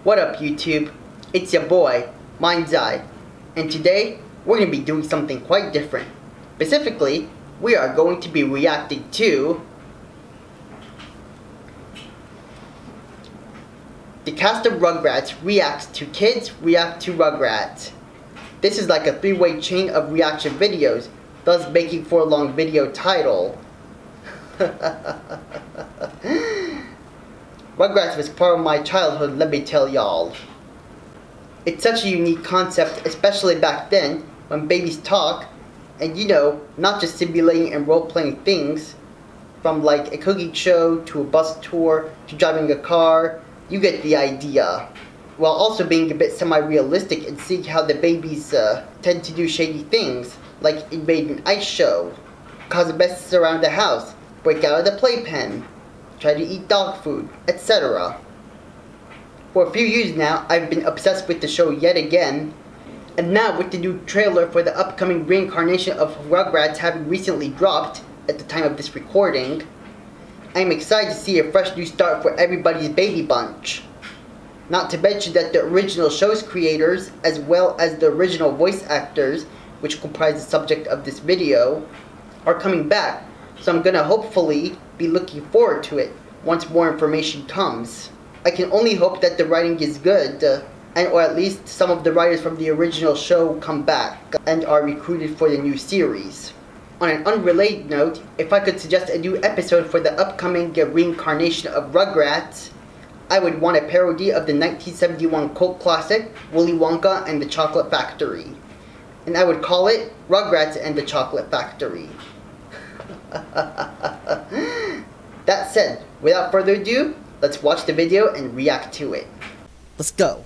What up YouTube? It's your boy, MindsEye, and today we're going to be doing something quite different. Specifically, we are going to be reacting to the cast of Rugrats reacts to kids react to Rugrats. This is like a three-way chain of reaction videos, thus making for a long video title. Rugrats was part of my childhood, let me tell y'all. It's such a unique concept, especially back then, when babies talk, and you know, not just simulating and role-playing things, from like a cooking show, to a bus tour, to driving a car, you get the idea. While also being a bit semi-realistic and seeing how the babies tend to do shady things, like invade an ice show, cause a mess around the house, break out of the playpen, try to eat dog food, etc. For a few years now, I've been obsessed with the show yet again, and now with the new trailer for the upcoming reincarnation of Rugrats having recently dropped at the time of this recording, I'm excited to see a fresh new start for everybody's baby bunch. Not to mention that the original show's creators, as well as the original voice actors, which comprise the subject of this video, are coming back, so I'm gonna hopefully be looking forward to it once more information comes. I can only hope that the writing is good, or at least some of the writers from the original show come back and are recruited for the new series. On an unrelated note, if I could suggest a new episode for the upcoming reincarnation of Rugrats, I would want a parody of the 1971 cult classic, Willy Wonka and the Chocolate Factory. And I would call it Rugrats and the Chocolate Factory. That said, without further ado, let's watch the video and react to it. Let's go.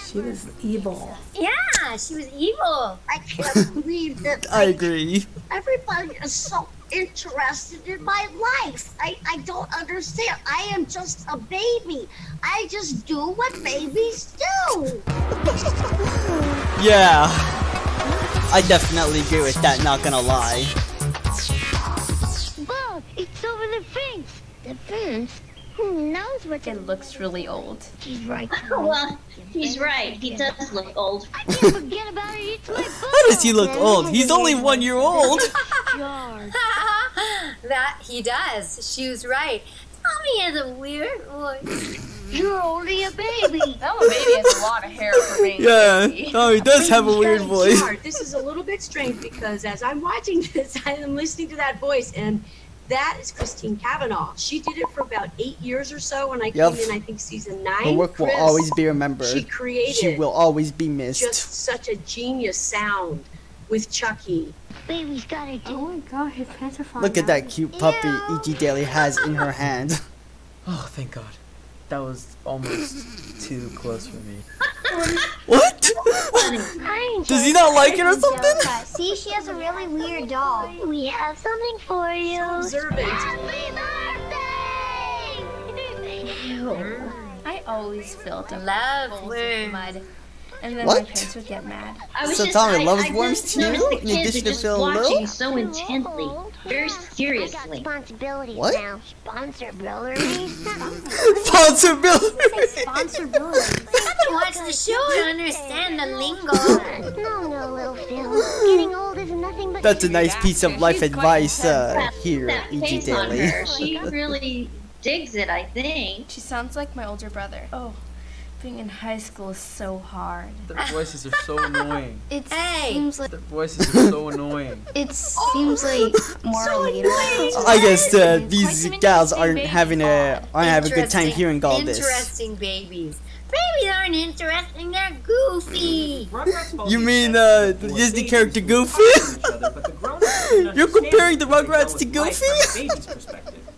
She was evil. Yeah, she was evil. I can't believe that. I agree. Everybody is so interested in my life. I don't understand. I am just a baby. I just do what babies do. Yeah, I definitely agree with that, not gonna lie. Bob, it's over the fence. The fence? Who knows what It looks really old. He's right. Well, he's right. He does look old. I can't forget about it. It's my How does he look old? He's only 1 year old. That he does. She was right. Tommy has a weird voice. You're only a baby. That one baby has a lot of hair for being Yeah, a baby. oh, he does have a weird voice. This is a little bit strange because as I'm watching this, I am listening to that voice, and that is Christine Cavanaugh. She did it for about 8 years or so when I came in, I think, season 9. Her work will always be remembered. She created. She will always be missed. Just such a genius sound with Chucky. Baby's gotta do. Oh my god, his pants are falling Look at out. that cute puppy E.G. Daily has in her hand. Oh, thank God. That was almost too close for me. What? Does he not like it or something? See, she has a really weird doll. We have something for you. Observant. Happy birthday! I always felt in love with mud. And then What? my parents would get mad. So Tommy loves worms just too, noticed the in kids addition are to just Phil and watching Lil? so intently, very I got seriously. responsibilities What? now. Responsibilities? Responsibility. Sponsorability. I haven't watched the show to understand the lingo. No, little Phil. Getting old is nothing but... That's a nice piece of life advice here, That E.G. face on Daily. her, she really digs it, I think. She sounds like my older brother. Oh, being in high school is so hard. Their voices are so annoying. It seems like Their voices are so annoying. it seems like more relatable. I guess these gals aren't having a good time hearing all this. Interesting babies. Babies aren't interesting. They're goofy. You mean the Disney character Goofy? You're comparing the Rugrats to Goofy?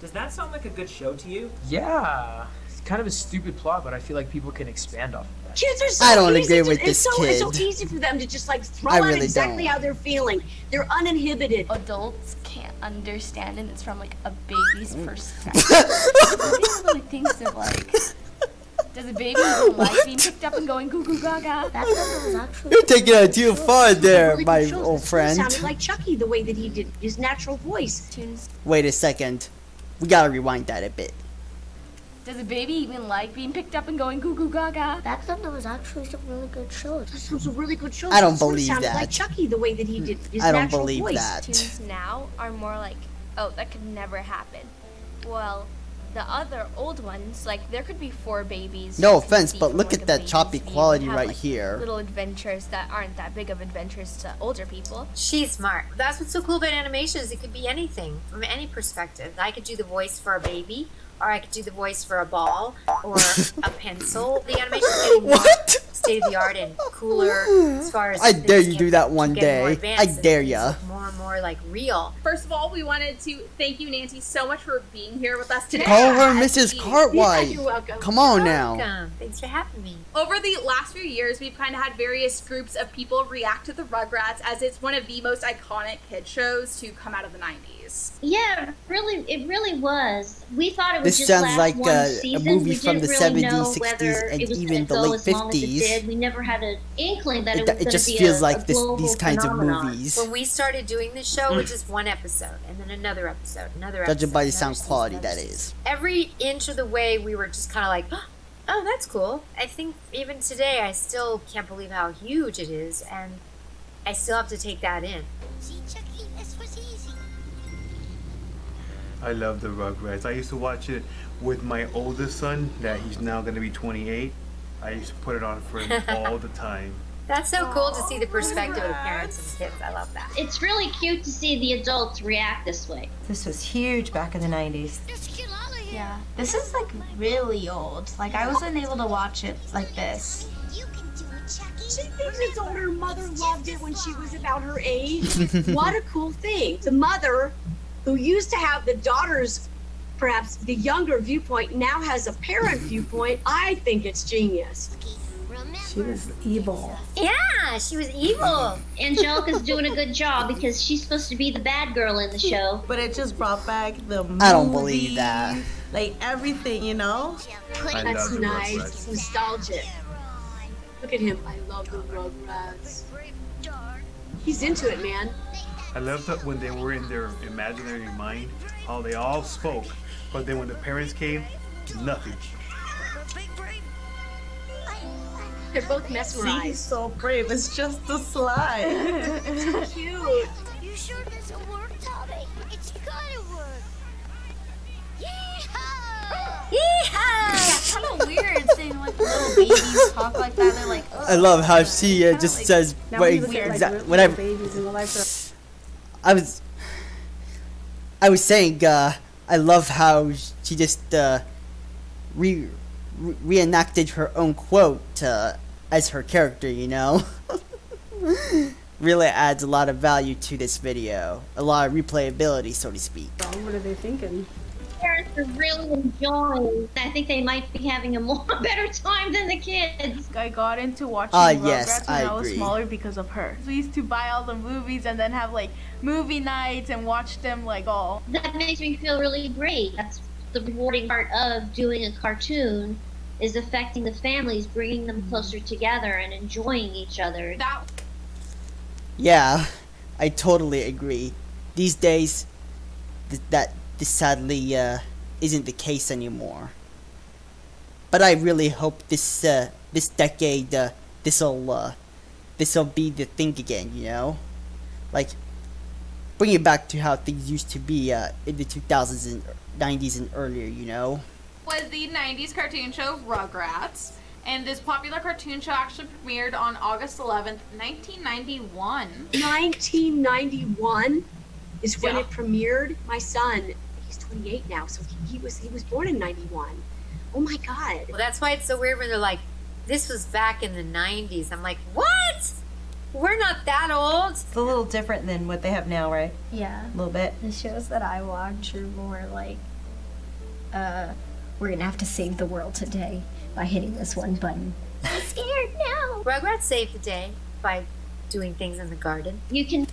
Does that sound like a good show to you? Yeah. It's kind of a stupid plot, but I feel like people can expand off of that. Kids are so I don't easy agree with to, this it's kid. so easy for them to just like throw I out really exactly don't. how they're feeling. They're uninhibited. Adults can't understand, and it's from like a baby's perspective. Nobody really thinks of like, does a baby even like being picked up and going goo goo gaga? That's what it was actually... You're taking it too far there, Really my good shows. old This friend. sounded like Chucky the way that he did his natural voice. Tunes. Wait a second. We gotta rewind that a bit. Does a baby even like being picked up and going goo goo gaga? Back then, there was actually some really good shows. This was a really good show. I don't It sort of believe sounded that. like Chucky, the way that he did his I don't natural believe voice. that. Cartoons now are more like, oh, that could never happen. Well, the other old ones, like there could be 4 babies. No you can offense, see but from, look like, at a that baby's choppy view and quality have, right like, here. Little adventures that aren't that big of adventures to older people. She's smart. That's what's so cool about animations. It could be anything from any perspective. I could do the voice for a baby, or I could do the voice for a ball or a pencil. The animation's getting more state of the art and cooler as far as I dare you do that one day. I dare ya. More and more like real. First of all, we wanted to thank you, Nancy, so much for being here with us today. Call her Mrs. Cartwright. You're welcome. Come on now. Welcome. Thanks for having me. Over the last few years, we've kind of had various groups of people react to the Rugrats as it's one of the most iconic kid shows to come out of the 90s. Yeah, it really was. We thought it would This just sounds last like one a season. movie We from didn't the really 70s, know 60s, whether and it was even gonna the go late as long as it 50s. did. We never had an inkling that it was It going just to be feels a like global these kinds of phenomenon. movies. When we started doing this show, it was just one episode, and then another episode, another episode. Judging by the another sound season, quality, another that season. is. Every inch of the way, we were just kind of like, oh, that's cool. I think even today, I still can't believe how huge it is, and I still have to take that in. See, Chucky, this was easy. I love the Rugrats. I used to watch it with my oldest son, that he's now going to be 28. I used to put it on for him all the time. That's so cool to see the perspective of parents and kids. I love that. It's really cute to see the adults react this way. This was huge back in the 90s. Yeah, this is like really old. Like I wasn't able to watch it like this. You can do it, Chucky. She thinks it's old. Her mother loved it when she was about her age. What a cool thing. The mother, who used to have the daughter's, perhaps the younger viewpoint, now has a parent viewpoint. I think it's genius. She was evil. Yeah, she was evil. Angelica's doing a good job because she's supposed to be the bad girl in the show. But it just brought back the movies, I don't believe that. Like everything, you know? That's nice. It's nostalgic. Look at him. I love the Rugrats. He's into it, man. I love that when they were in their imaginary mind, how they all spoke, but then when the parents came, nothing. They're both He's mesmerized. so brave. It's just a slide. It's cute. You sure this will work, Tommy? It's gotta work. Yeehaw! Yeah, kind of weird seeing like little babies talk like that. They're like, I love how she just says what whatever. I was saying I love how she just reenacted her own quote as her character, you know. Really adds a lot of value to this video, a lot of replayability, so to speak. What are they thinking? Parents are really enjoying. I think they might be having a better time than the kids. I got into watching yes, Rugrats when I was agree. smaller because of her. We used to buy all the movies and then have like movie nights and watch them like all. That makes me feel really great. That's the rewarding part of doing a cartoon, is affecting the families, bringing them closer together and enjoying each other. Yeah, I totally agree. These days, this sadly isn't the case anymore. But I really hope this decade this'll be the thing again, you know, like bring it back to how things used to be in the 2000s and 90s and earlier, you know. Was the 90s cartoon show Rugrats, and this popular cartoon show actually premiered on August 11th, 1991. 1991 is when it premiered. My son, he's 28 now, so he was born in 91. Oh my God. Well, that's why it's so weird when they're like, this was back in the 90s. I'm like, what? We're not that old. It's a little different than what they have now, right? Yeah. A little bit. The shows that I watch are more like, we're gonna have to save the world today by hitting this one button. I'm scared now. Rugrats saved the day by doing things in the garden. You can.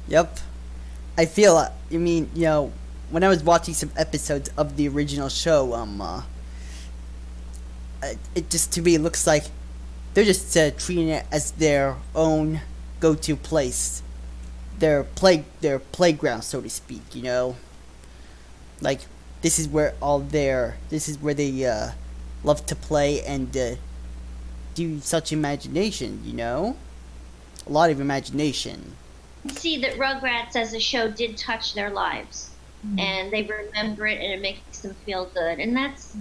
Yep. I feel, I mean, you know, when I was watching some episodes of the original show, it just to me looks like they're just treating it as their own go-to place, their playground, so to speak. You know, like this is where they love to play and do such imagination, you know? A lot of imagination. See that Rugrats as a show did touch their lives, and they remember it, and it makes them feel good, and that's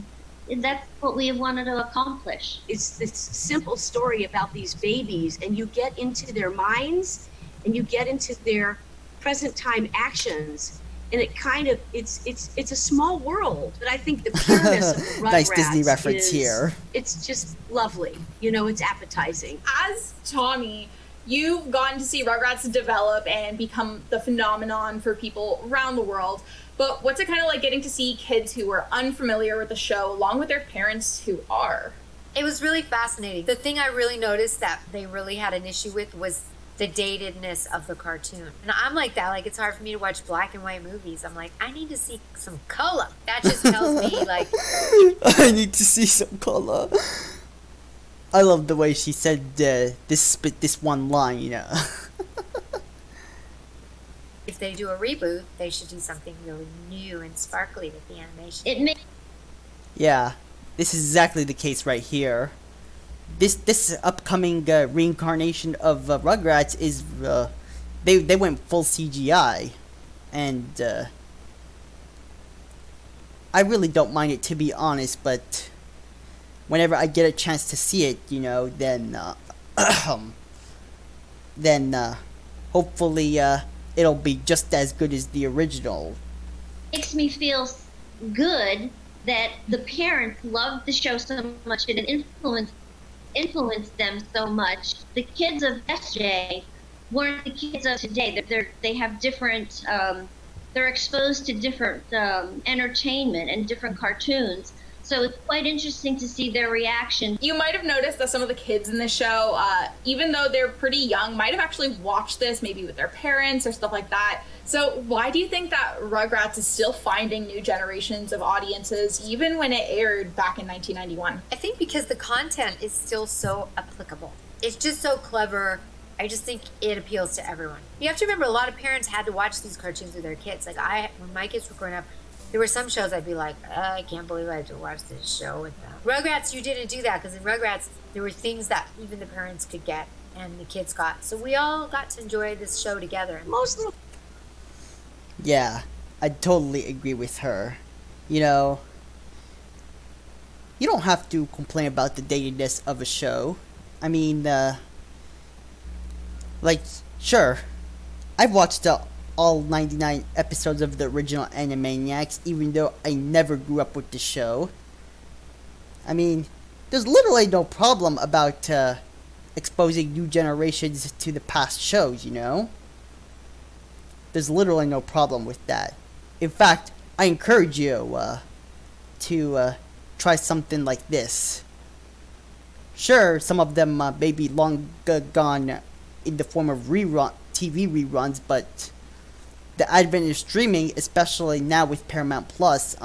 what we wanted to accomplish. It's this simple story about these babies, and you get into their minds, and you get into their present time actions, and it kind of it's a small world. But I think the pureness of the Rugrats nice Disney reference here. It's just lovely. You know, it's appetizing. As Tommy, you've gotten to see Rugrats develop and become the phenomenon for people around the world. But what's it kind of like getting to see kids who were unfamiliar with the show along with their parents who are? It was really fascinating. The thing I really noticed that they really had an issue with was the datedness of the cartoon. And I'm like that. Like, it's hard for me to watch black and white movies. I'm like, I need to see some color. That just tells me, like... I need to see some color. I love the way she said this one line, you know. If they do a reboot, they should do something really new and sparkly with the animation. Yeah, this is exactly the case right here. This upcoming reincarnation of Rugrats is they went full CGI, and I really don't mind it, to be honest. But whenever I get a chance to see it, you know, then hopefully it'll be just as good as the original. Makes me feel good that the parents loved the show so much and it influenced them so much. The kids of yesterday weren't the kids of today. They have different, they're exposed to different entertainment and different cartoons. So it's quite interesting to see their reaction. You might have noticed that some of the kids in the show, even though they're pretty young, might have actually watched this maybe with their parents or stuff like that. So why do you think that Rugrats is still finding new generations of audiences even when it aired back in 1991? I think because the content is still so applicable. It's just so clever. I just think it appeals to everyone. You have to remember, a lot of parents had to watch these cartoons with their kids. Like when my kids were growing up, there were some shows I'd be like, I can't believe I had to watch this show with them. Rugrats, you didn't do that, because in Rugrats, there were things that even the parents could get and the kids got. So we all got to enjoy this show together. Yeah, I totally agree with her. You know, you don't have to complain about the datedness of a show. I mean, like, sure, I've watched all 99 episodes of the original Animaniacs, even though I never grew up with the show. I mean, there's literally no problem about exposing new generations to the past shows, you know? There's literally no problem with that. In fact, I encourage you to try something like this. Sure, some of them may be long gone in the form of TV reruns, but the advent of streaming, especially now with Paramount Plus,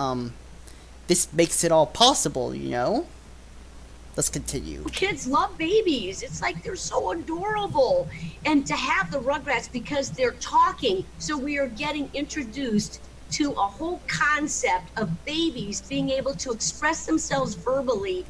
this makes it all possible, you know? Let's continue. Kids love babies. It's like they're so adorable. And to have the Rugrats, because they're talking, so we are getting introduced to a whole concept of babies being able to express themselves verbally.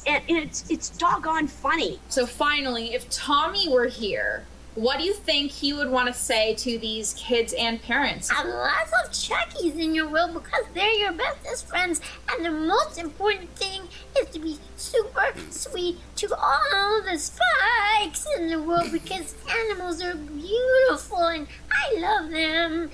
And it's doggone funny. So finally, if Tommy were here, what do you think he would want to say to these kids and parents? Have lots of Chuckies in your world because they're your bestest friends. And the most important thing is to be super sweet to all the spikes in the world because animals are beautiful and I love them.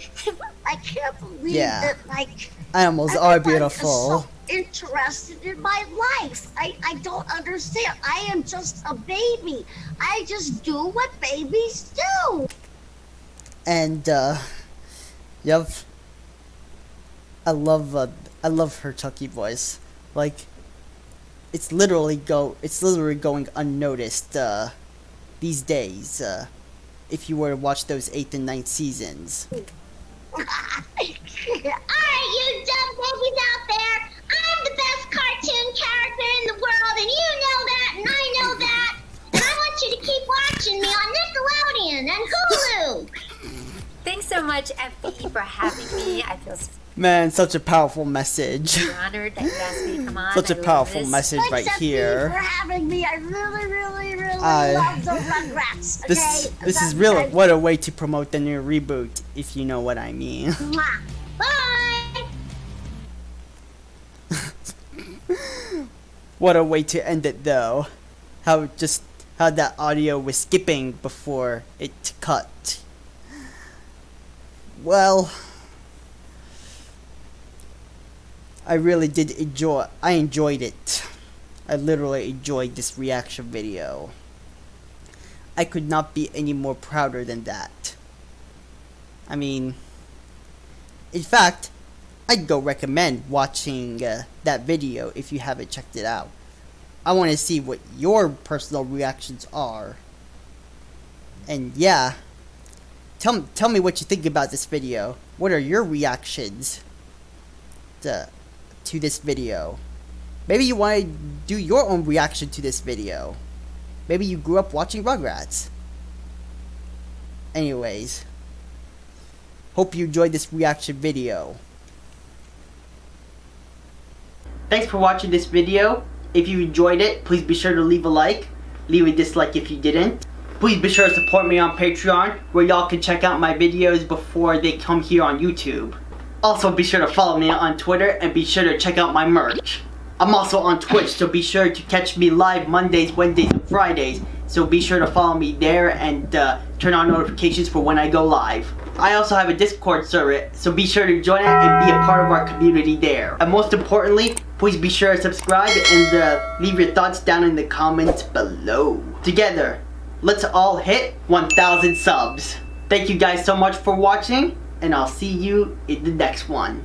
I can't believe that, like, animals are beautiful. So interested in my life. I don't understand. I am just a baby. I just do what babies do. And yep, I love her Chucky voice. Like, it's literally going unnoticed these days. If you were to watch those 8th and 9th seasons. Alright, you dumb babies out there. I'm the best cartoon character in the world, and you know that, and I know that. And I want you to keep watching me on Nickelodeon and Hulu. Thanks so much, FB for having me. I feel Man, such a powerful message. honored that you asked me to come on. Such a I love powerful this. message right Thanks, here. for having me. I really love the Rugrats. Okay? This is really what a way to promote the new reboot, if you know what I mean. Mwah. Bye. What a way to end it, though. How that audio was skipping before it cut. Well, I really did enjoy. I enjoyed it. I literally enjoyed this reaction video. I could not be any more prouder than that. I mean, in fact, I'd go recommend watching that video if you haven't checked it out. I want to see what your personal reactions are. And yeah, tell me what you think about this video. What are your reactions to this video? Maybe you want to do your own reaction to this video. Maybe you grew up watching Rugrats. Anyways, hope you enjoyed this reaction video. Thanks for watching this video. If you enjoyed it, please be sure to leave a like. Leave a dislike if you didn't. Please be sure to support me on Patreon, where y'all can check out my videos before they come here on YouTube. Also, be sure to follow me on Twitter and be sure to check out my merch. I'm also on Twitch, so be sure to catch me live Mondays, Wednesdays, and Fridays. So be sure to follow me there and turn on notifications for when I go live. I also have a Discord server, so be sure to join it and be a part of our community there. And most importantly, please be sure to subscribe and leave your thoughts down in the comments below. Together, let's all hit 1,000 subs. Thank you guys so much for watching, and I'll see you in the next one.